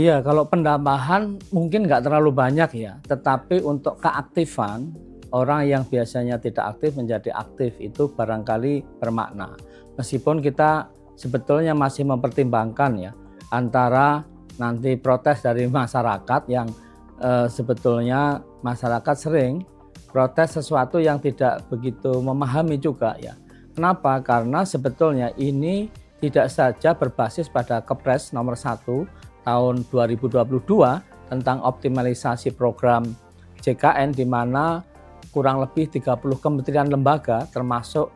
Iya, kalau penambahan mungkin nggak terlalu banyak ya, tetapi untuk keaktifan orang yang biasanya tidak aktif menjadi aktif itu barangkali bermakna. Meskipun kita sebetulnya masih mempertimbangkan ya antara nanti protes dari masyarakat yang sebetulnya masyarakat sering protes sesuatu yang tidak begitu memahami juga ya. Kenapa? Karena sebetulnya ini tidak saja berbasis pada Kepres nomor 1 tahun 2022 tentang optimalisasi program JKN di mana kurang lebih 30 kementerian lembaga termasuk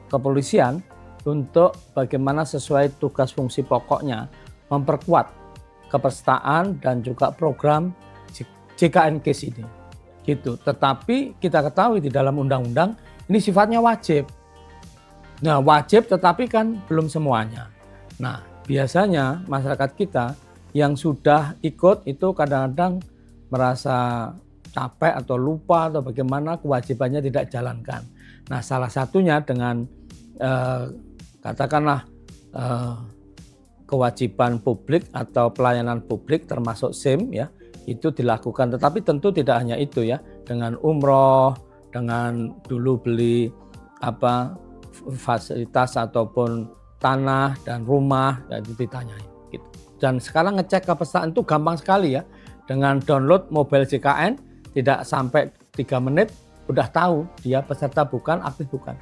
kepolisian untuk bagaimana sesuai tugas fungsi pokoknya memperkuat kepesertaan dan juga program JKN KIS ini. Gitu. Tetapi kita ketahui di dalam undang-undang ini sifatnya wajib. Nah, wajib tetapi kan belum semuanya. Nah, biasanya masyarakat kita yang sudah ikut itu kadang-kadang merasa capek atau lupa atau bagaimana kewajibannya tidak jalankan. Nah, salah satunya dengan katakanlah kewajiban publik atau pelayanan publik termasuk SIM ya, itu dilakukan. Tetapi tentu tidak hanya itu ya, dengan umroh, dengan dulu beli fasilitas ataupun tanah dan rumah ya, itu ditanyain gitu. Dan sekarang ngecek kepesertaan itu gampang sekali ya, dengan download mobile JKN tidak sampai 3 menit udah tahu dia peserta bukan, aktif bukan.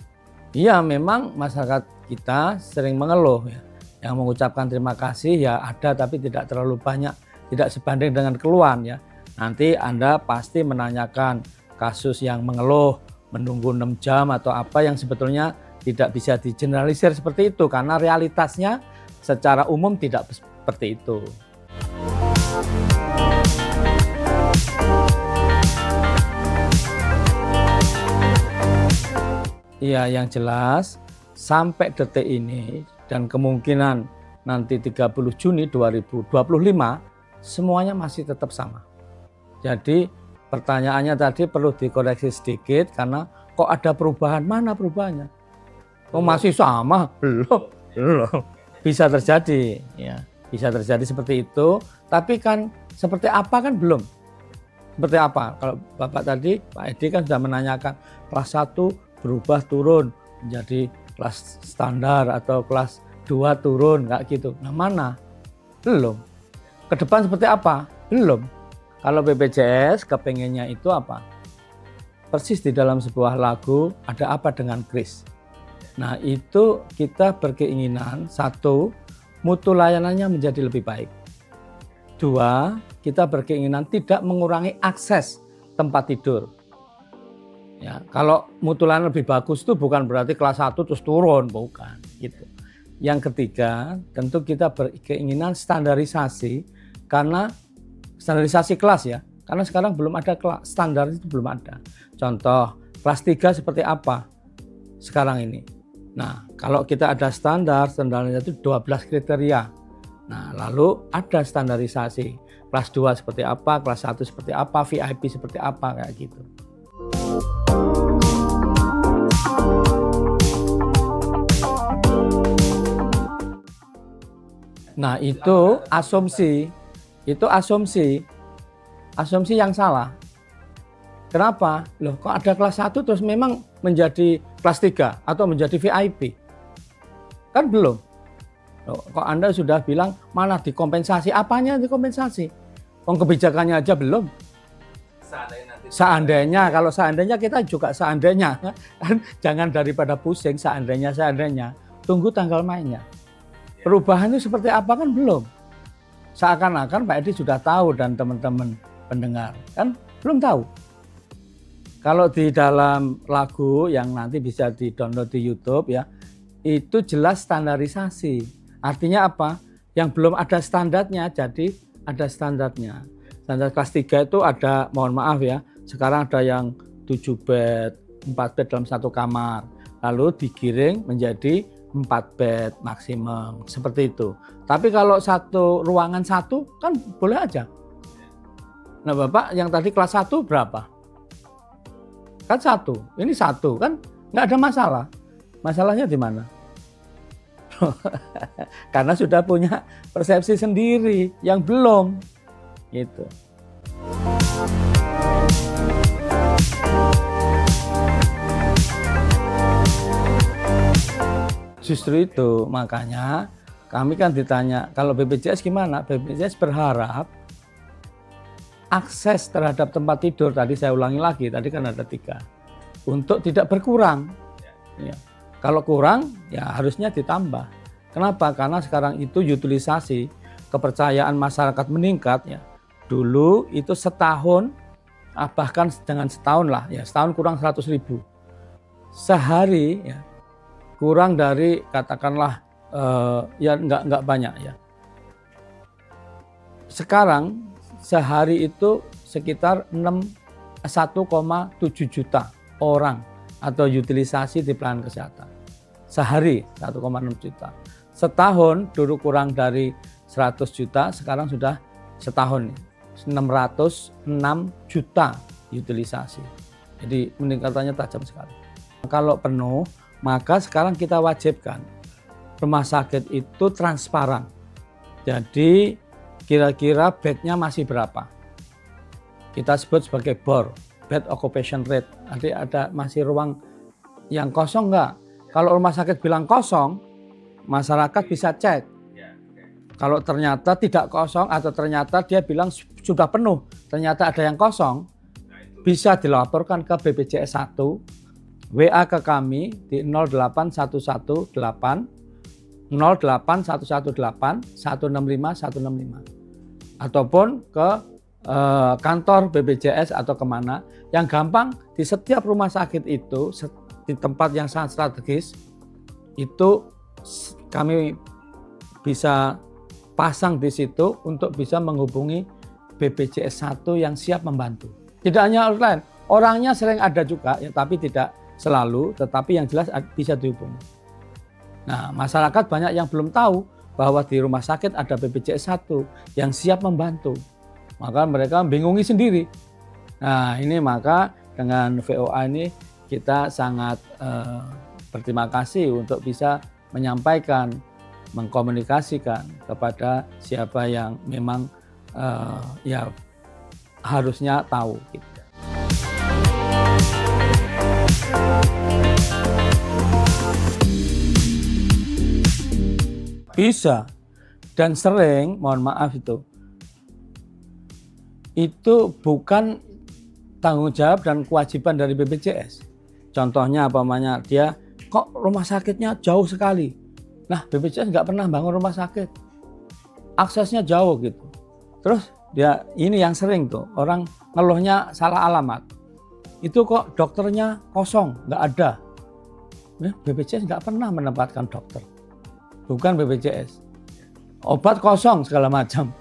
Iya, memang masyarakat kita sering mengeluh ya, yang mengucapkan terima kasih ya ada tapi tidak terlalu banyak, tidak sebanding dengan keluhan ya. Nanti Anda pasti menanyakan kasus yang mengeluh menunggu 6 jam atau apa yang sebetulnya tidak bisa digeneralisir seperti itu karena realitasnya secara umum tidak seperti itu. Iya, yang jelas sampai detik ini dan kemungkinan nanti 30 Juni 2025 semuanya masih tetap sama. Jadi pertanyaannya tadi perlu dikoreksi sedikit karena kok ada perubahan, mana perubahannya? Oh masih sama? Belum. Bisa terjadi ya, bisa terjadi seperti itu, tapi kan seperti apa kan belum. Seperti apa? Kalau Bapak tadi, Pak Edi kan sudah menanyakan kelas 1 berubah turun menjadi kelas standar atau kelas 2 turun, nggak gitu. Nah mana? Belum. Ke depan seperti apa? Belum. Kalau BPJS kepengennya itu apa? Persis di dalam sebuah lagu, ada apa dengan Kris. Nah itu kita berkeinginan, 1, mutu layanannya menjadi lebih baik. 2, kita berkeinginan tidak mengurangi akses tempat tidur. Ya, kalau mutu layanan lebih bagus itu bukan berarti kelas 1 terus turun, bukan gitu. Yang ketiga, tentu kita berkeinginan standarisasi karena standarisasi kelas ya. Karena sekarang belum ada standar, itu belum ada. Contoh, kelas 3 seperti apa sekarang ini. Nah, kalau kita ada standarnya itu 12 kriteria. Nah, lalu ada standarisasi. Kelas 2 seperti apa, kelas 1 seperti apa, VIP seperti apa, kayak gitu. Nah, itu asumsi yang salah. Kenapa? Loh, kok ada kelas 1 terus memang menjadi kelas 3 atau menjadi VIP? Kan belum. Loh, kok Anda sudah bilang mana dikompensasi? Apanya dikompensasi? Kebijakannya aja belum. Seandainya, kalau seandainya kita juga seandainya. Jangan daripada pusing seandainya. Tunggu tanggal mainnya. Perubahan itu seperti apa kan belum. Seakan-akan Pak Edi sudah tahu dan teman-teman pendengar. Kan belum tahu. Kalau di dalam lagu yang nanti bisa di-download di YouTube ya, itu jelas standarisasi. Artinya apa? Yang belum ada standarnya, jadi ada standarnya. Standar kelas 3 itu ada, mohon maaf ya, sekarang ada yang 7 bed, 4 bed dalam satu kamar. Lalu digiring menjadi 4 bed maksimum, seperti itu. Tapi kalau satu ruangan satu kan boleh aja. Nah Bapak yang tadi kelas 1 berapa? Kan 1, ini 1 kan nggak ada masalah. Masalahnya di mana? Karena sudah punya persepsi sendiri yang belum gitu. Justru itu makanya kami kan ditanya kalau BPJS gimana? BPJS berharap akses terhadap tempat tidur, tadi saya ulangi lagi, tadi kan ada 3, untuk tidak berkurang. Ya. Kalau kurang ya harusnya ditambah. Kenapa? Karena sekarang itu utilisasi kepercayaan masyarakat meningkat ya. Dulu itu setahun, bahkan dengan setahun lah, ya setahun kurang 100.000. Sehari ya kurang dari katakanlah ya enggak banyak ya. Sekarang sehari itu sekitar 1,7 juta orang atau utilisasi di pelayanan kesehatan. Sehari 1,6 juta. Setahun dulu kurang dari 100 juta, sekarang sudah setahun 606 juta utilisasi. Jadi meningkatannya tajam sekali. Kalau penuh, maka sekarang kita wajibkan rumah sakit itu transparan. Jadi kira-kira bednya masih berapa. Kita sebut sebagai BOR, bed occupation rate. Jadi ada masih ruang yang kosong enggak? Kalau rumah sakit bilang kosong, masyarakat bisa cek. Kalau ternyata tidak kosong atau ternyata dia bilang sudah penuh, ternyata ada yang kosong, bisa dilaporkan ke BPJS 1, WA ke kami di 08118 08118 165 165 ataupun ke kantor BPJS atau kemana. Yang gampang di setiap rumah sakit itu di tempat yang sangat strategis itu kami bisa pasang di situ untuk bisa menghubungi BPJS 1 yang siap membantu. Tidak hanya online, orangnya sering ada juga ya, tapi tidak selalu, tetapi yang jelas bisa dihubungi. Nah, masyarakat banyak yang belum tahu bahwa di rumah sakit ada BPJS 1 yang siap membantu. Maka mereka bingungi sendiri. Nah, ini maka dengan VOA ini kita sangat berterima kasih untuk bisa menyampaikan, mengkomunikasikan kepada siapa yang memang ya harusnya tahu gitu. Bisa dan sering, mohon maaf itu bukan tanggung jawab dan kewajiban dari BPJS. Contohnya apamanya dia kok rumah sakitnya jauh sekali. Nah, BPJS nggak pernah bangun rumah sakit, aksesnya jauh gitu. Terus dia ini yang sering tuh orang ngeluhnya salah alamat. Itu kok dokternya kosong, nggak ada. Nah, BPJS nggak pernah menempatkan dokter. Bukan BPJS. Obat kosong segala macam.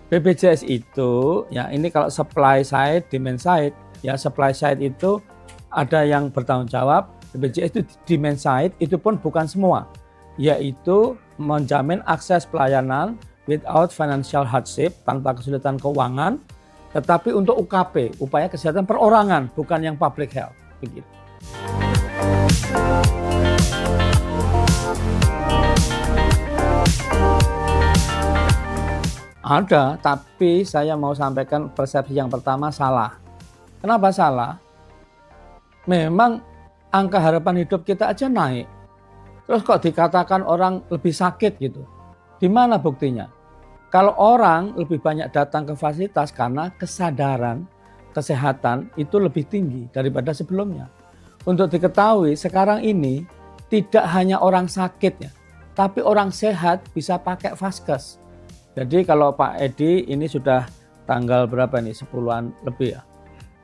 BPJS itu ya ini kalau supply side, demand side, ya supply side itu ada yang bertanggung jawab. BPJS itu demand side itu pun bukan semua, yaitu menjamin akses pelayanan without financial hardship, tanpa kesulitan keuangan, tetapi untuk UKP, upaya kesehatan perorangan, bukan yang public health, begitu. Ada, tapi saya mau sampaikan persepsi yang pertama salah. Kenapa salah? Memang angka harapan hidup kita aja naik. Terus kok dikatakan orang lebih sakit gitu. Di mana buktinya? Kalau orang lebih banyak datang ke fasilitas karena kesadaran kesehatan itu lebih tinggi daripada sebelumnya. Untuk diketahui sekarang ini tidak hanya orang sakit ya, tapi orang sehat bisa pakai Vaskes. Jadi kalau Pak Edi ini sudah tanggal berapa nih, 10-an lebih ya.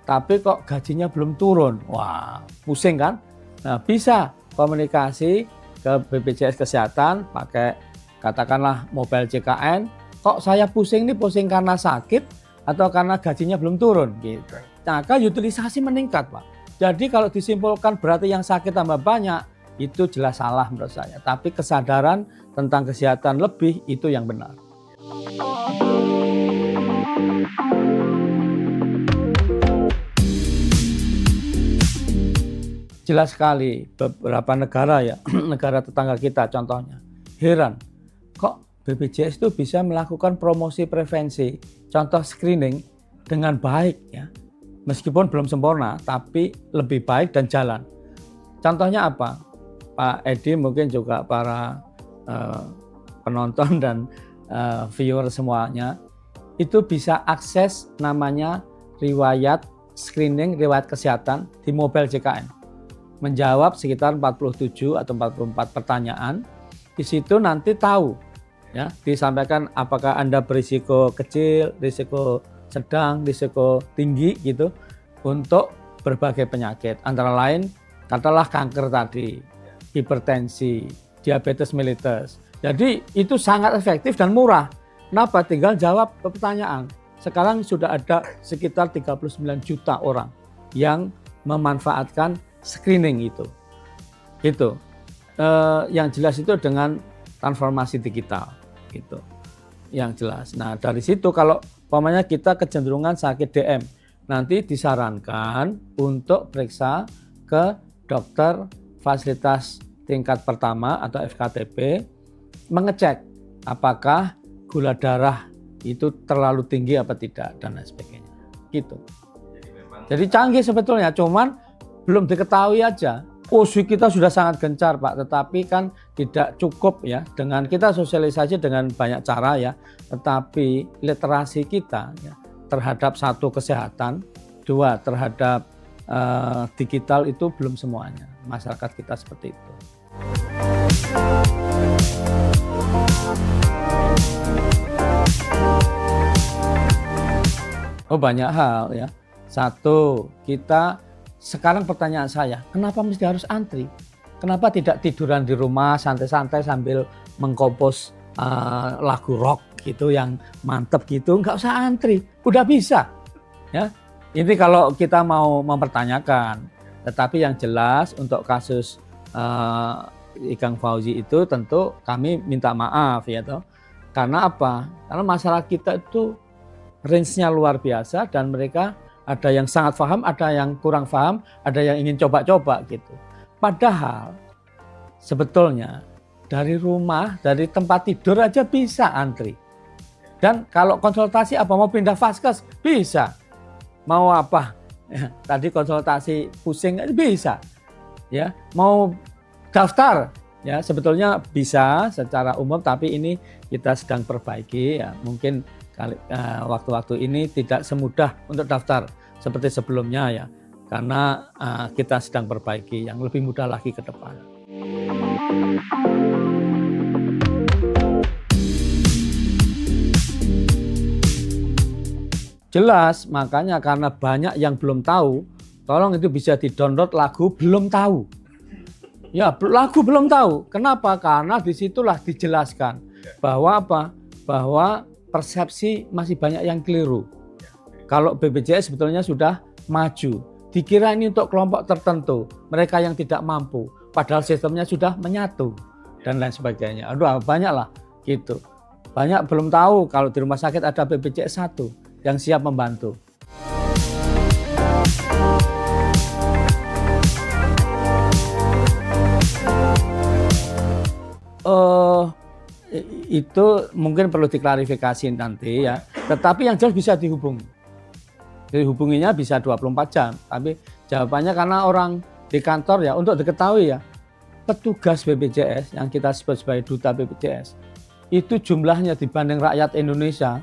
Tapi kok gajinya belum turun. Wah, pusing kan? Nah, bisa komunikasi ke BPJS Kesehatan pakai katakanlah mobile JKN. Kok saya pusing nih, pusing karena sakit atau karena gajinya belum turun gitu. Maka utilisasi meningkat, Pak. Jadi kalau disimpulkan berarti yang sakit tambah banyak, itu jelas salah menurut saya. Tapi kesadaran tentang kesehatan lebih itu yang benar. Jelas sekali beberapa negara ya, negara tetangga kita contohnya, heran, kok BPJS itu bisa melakukan promosi prevensi, contoh screening dengan baik ya. Meskipun belum sempurna, tapi lebih baik dan jalan. Contohnya apa? Pak Edi mungkin juga para penonton dan viewer semuanya, itu bisa akses namanya riwayat screening, riwayat kesehatan di mobile JKN. Menjawab sekitar 47 atau 44 pertanyaan. Di situ nanti tahu, ya, disampaikan apakah Anda berisiko kecil, risiko sedang, risiko tinggi gitu untuk berbagai penyakit. Antara lain katakanlah kanker tadi, hipertensi, diabetes mellitus. Jadi itu sangat efektif dan murah. Kenapa? Tinggal jawab pertanyaan. Sekarang sudah ada sekitar 39 juta orang yang memanfaatkan screening itu. Itu. Yang jelas itu dengan transformasi digital gitu. Yang jelas. Nah, dari situ kalau umpamanya kita kecenderungan sakit DM, nanti disarankan untuk periksa ke dokter fasilitas tingkat pertama atau FKTP, mengecek apakah gula darah itu terlalu tinggi apa tidak dan lain sebagainya. Gitu. Jadi canggih sebetulnya, cuman belum diketahui aja. Kita sudah sangat gencar Pak, tetapi kan tidak cukup ya dengan kita sosialisasi dengan banyak cara ya, tetapi literasi kita ya, terhadap satu kesehatan, dua terhadap digital itu belum semuanya. Masyarakat kita seperti itu. Oh banyak hal ya. Satu, kita sekarang pertanyaan saya, kenapa mesti harus antri? Kenapa tidak tiduran di rumah santai-santai sambil mengkompos lagu rock gitu yang mantep gitu, nggak usah antri, udah bisa. Ya, ini kalau kita mau mempertanyakan. Tetapi yang jelas untuk kasus Ikang Fauzi itu tentu kami minta maaf ya toh. Karena apa? Karena masyarakat kita itu range-nya luar biasa dan mereka ada yang sangat paham, ada yang kurang paham, ada yang ingin coba-coba gitu. Padahal sebetulnya dari rumah, dari tempat tidur aja bisa antri. Dan kalau konsultasi apa mau pindah vaskes bisa. Mau apa? Ya, tadi konsultasi pusing bisa. Ya, mau daftar ya sebetulnya bisa secara umum, tapi ini kita sedang perbaiki ya. Mungkin waktu-waktu ini tidak semudah untuk daftar seperti sebelumnya ya, karena kita sedang perbaiki yang lebih mudah lagi ke depan. Jelas, makanya karena banyak yang belum tahu, tolong itu bisa di-download lagu belum tahu. Ya, lagu belum tahu. Kenapa? Karena disitulah dijelaskan bahwa apa? Bahwa persepsi masih banyak yang keliru. Kalau BPJS sebetulnya sudah maju. Dikira ini untuk kelompok tertentu, mereka yang tidak mampu. Padahal sistemnya sudah menyatu dan lain sebagainya. Aduh, banyak lah gitu. Banyak belum tahu kalau di rumah sakit ada BPJS 1 yang siap membantu. Itu mungkin perlu diklarifikasi nanti ya. Tetapi yang jelas bisa dihubungi. Dihubunginya bisa 24 jam. Tapi jawabannya karena orang di kantor ya, untuk diketahui ya, petugas BPJS yang kita sebut sebagai duta BPJS, itu jumlahnya dibanding rakyat Indonesia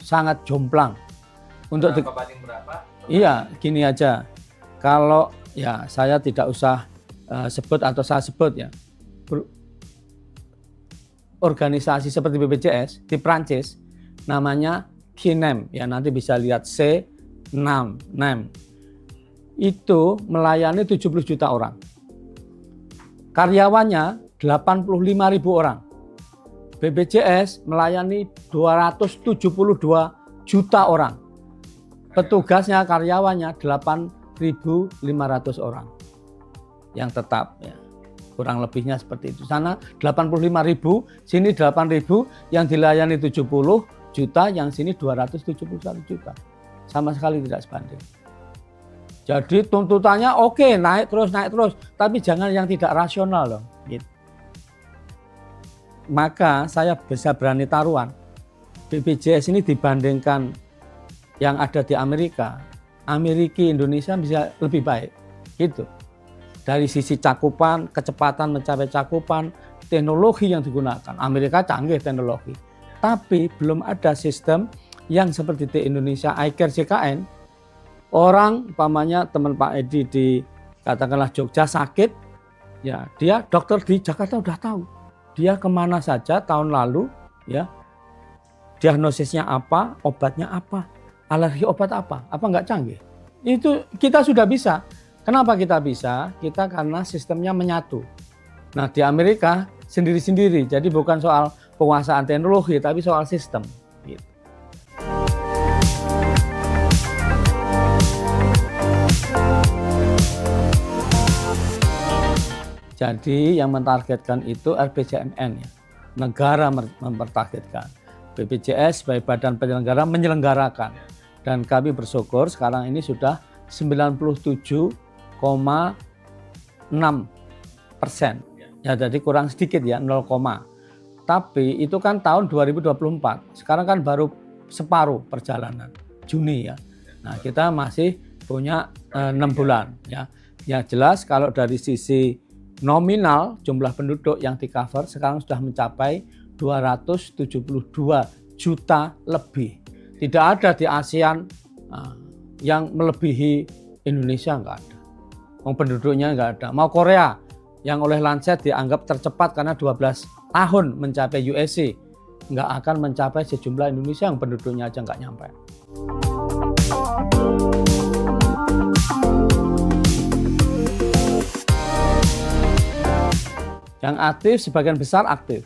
sangat jomplang. Untuk berapa? Iya, gini aja. Kalau ya saya tidak usah sebut atau saya sebut ya. Organisasi seperti BPJS di Prancis namanya CNAM ya, nanti bisa lihat C6 NAM. Itu melayani 70 juta orang. Karyawannya 85.000 orang. BPJS melayani 272 juta orang. Petugasnya, karyawannya 8.500 orang yang tetap ya. Kurang lebihnya seperti itu. Sana 85.000, sini 8.000, yang dilayani 70 juta, yang sini 271 juta. Sama sekali tidak sebanding. Jadi tuntutannya oke, naik terus, tapi jangan yang tidak rasional loh. Gitu. maka saya bisa berani taruhan BPJS ini dibandingkan yang ada di Amerika Indonesia bisa lebih baik gitu. Dari sisi cakupan, kecepatan mencapai cakupan, teknologi yang digunakan. Amerika canggih teknologi. Tapi belum ada sistem yang seperti di Indonesia, iCare JKN. Orang, umpamanya teman Pak Edi di katakanlah Jogja sakit, ya dia dokter di Jakarta udah tahu. Dia kemana saja tahun lalu, ya diagnosisnya apa, obatnya apa, alergi obat apa nggak canggih. Itu kita sudah bisa. Kenapa kita bisa? Kita karena sistemnya menyatu. Nah di Amerika sendiri-sendiri, jadi bukan soal penguasaan teknologi, tapi soal sistem. Gitu. Jadi yang mentargetkan itu RPJMN, ya. Negara mempertargetkan. BPJS sebagai badan penyelenggara menyelenggarakan. Dan kami bersyukur sekarang ini sudah 97,6%. Ya jadi kurang sedikit ya 0, tapi itu kan tahun 2024. Sekarang kan baru separuh perjalanan Juni ya. Nah, kita masih punya 6 bulan ya. Yang jelas kalau dari sisi nominal jumlah penduduk yang di-cover sekarang sudah mencapai 272 juta lebih. Tidak ada di ASEAN yang melebihi Indonesia, enggak ada. Penduduknya enggak ada. Mau Korea yang oleh Lancet dianggap tercepat karena 12 tahun mencapai USC, enggak akan mencapai sejumlah Indonesia yang penduduknya aja enggak nyampe. Yang aktif sebagian besar aktif.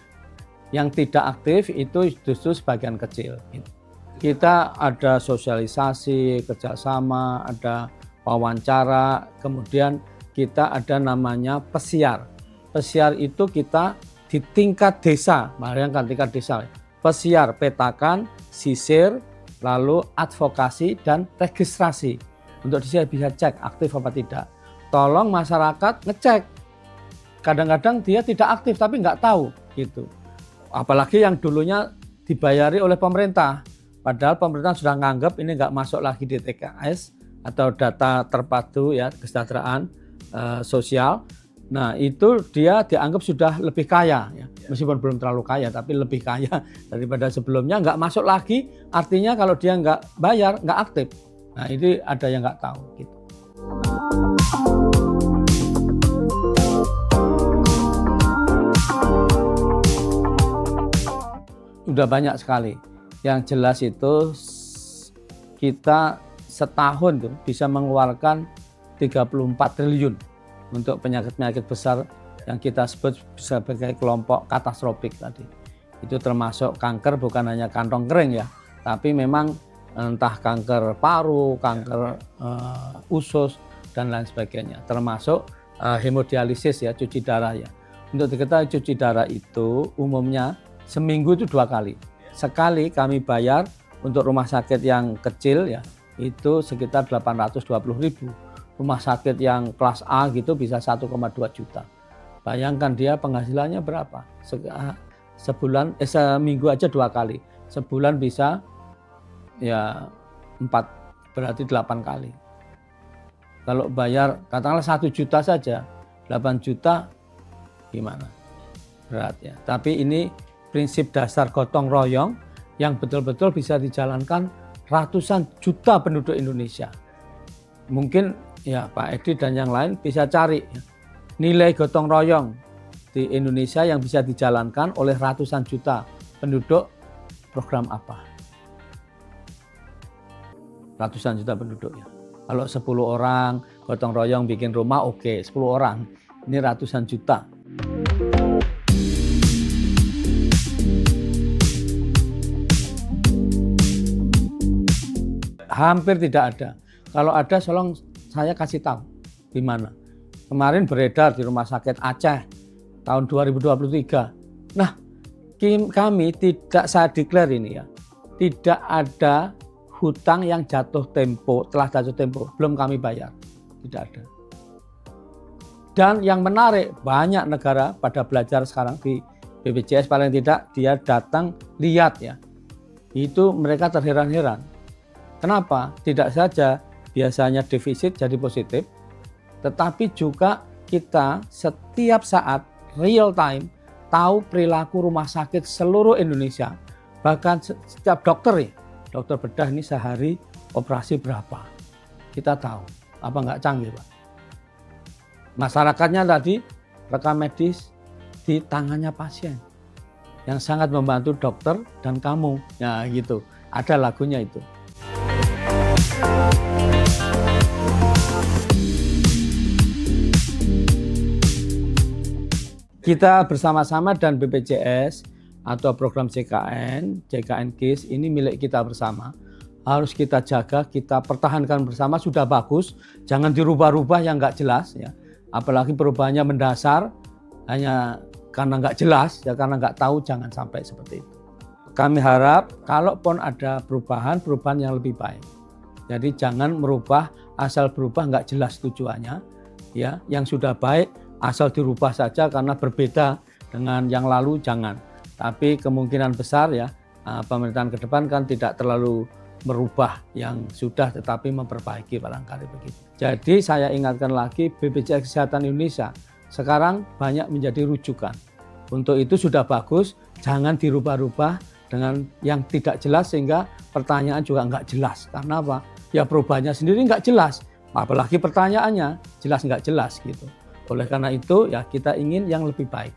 Yang tidak aktif itu justru sebagian kecil. Kita ada sosialisasi, kerjasama, ada wawancara, kemudian kita ada namanya pesiar. Pesiar itu kita di tingkat desa, bayangkan tingkat desa. Pesiar, petakan, sisir, lalu advokasi dan registrasi. Untuk dia bisa cek aktif apa tidak. Tolong masyarakat ngecek. Kadang-kadang dia tidak aktif tapi nggak tahu gitu. Apalagi yang dulunya dibayari oleh pemerintah. Padahal pemerintah sudah nganggap ini nggak masuk lagi di TKS atau data terpadu ya kesejahteraan sosial. Nah itu dia dianggap sudah lebih kaya ya. Meskipun belum terlalu kaya tapi lebih kaya daripada sebelumnya, nggak masuk lagi artinya kalau dia nggak bayar nggak aktif. Nah ini ada yang nggak tahu gitu. Udah banyak sekali. Yang jelas itu kita setahun tuh bisa mengeluarkan 34 triliun untuk penyakit-penyakit besar yang kita sebut sebagai kelompok katastrofik tadi. Itu termasuk kanker, bukan hanya kantong kering ya, tapi memang entah kanker paru, kanker usus dan lain sebagainya. Termasuk hemodialisis ya, cuci darah ya. Untuk diketahui cuci darah itu umumnya seminggu itu 2 kali. Sekali kami bayar untuk rumah sakit yang kecil ya itu sekitar 820.000. Rumah sakit yang kelas A gitu bisa 1,2 juta. Bayangkan dia penghasilannya berapa? Sebulan seminggu aja 2 kali. Sebulan bisa ya 4, berarti 8 kali. Kalau bayar katakanlah 1 juta saja, 8 juta gimana? Berat ya. Tapi ini prinsip dasar gotong royong yang betul-betul bisa dijalankan ratusan juta penduduk Indonesia. Mungkin ya Pak Edi dan yang lain bisa cari ya, nilai gotong royong di Indonesia yang bisa dijalankan oleh ratusan juta penduduk program apa? Ratusan juta penduduk ya. Kalau 10 orang gotong royong bikin rumah oke, 10 orang. Ini ratusan juta. Hampir tidak ada. Kalau ada, tolong saya kasih tahu di mana. Kemarin beredar di Rumah Sakit Aceh tahun 2023. Nah, kami tidak, saya declare ini ya, tidak ada hutang yang jatuh tempo, telah jatuh tempo, belum kami bayar. Tidak ada. Dan yang menarik, banyak negara pada belajar sekarang di BPJS paling tidak dia datang lihat ya. Itu mereka terheran-heran. Kenapa? Tidak saja biasanya defisit jadi positif, tetapi juga kita setiap saat real time tahu perilaku rumah sakit seluruh Indonesia. Bahkan setiap dokter ya, dokter bedah ini sehari operasi berapa. Kita tahu. Apa enggak canggih, Pak? Masyarakatnya tadi rekam medis di tangannya pasien yang sangat membantu dokter dan kamu. Ya gitu. Ada lagunya itu. Kita bersama-sama dan BPJS atau program JKN KIS ini milik kita bersama. Harus kita jaga, kita pertahankan bersama, sudah bagus. Jangan dirubah-rubah yang nggak jelas ya. Apalagi perubahannya mendasar hanya karena nggak jelas ya, karena nggak tahu, jangan sampai seperti itu. Kami harap kalaupun ada perubahan yang lebih baik. Jadi jangan merubah asal berubah nggak jelas tujuannya ya. Yang sudah baik asal dirubah saja karena berbeda dengan yang lalu, jangan. Tapi kemungkinan besar ya pemerintahan ke depan kan tidak terlalu merubah yang sudah, tetapi memperbaiki barangkali begitu. Jadi saya ingatkan lagi, BPJS Kesehatan Indonesia sekarang banyak menjadi rujukan. Untuk itu sudah bagus, jangan dirubah-rubah dengan yang tidak jelas sehingga pertanyaan juga nggak jelas. Karena apa? Ya perubahannya sendiri nggak jelas, apalagi pertanyaannya jelas nggak jelas gitu. Oleh karena itu ya kita ingin yang lebih baik.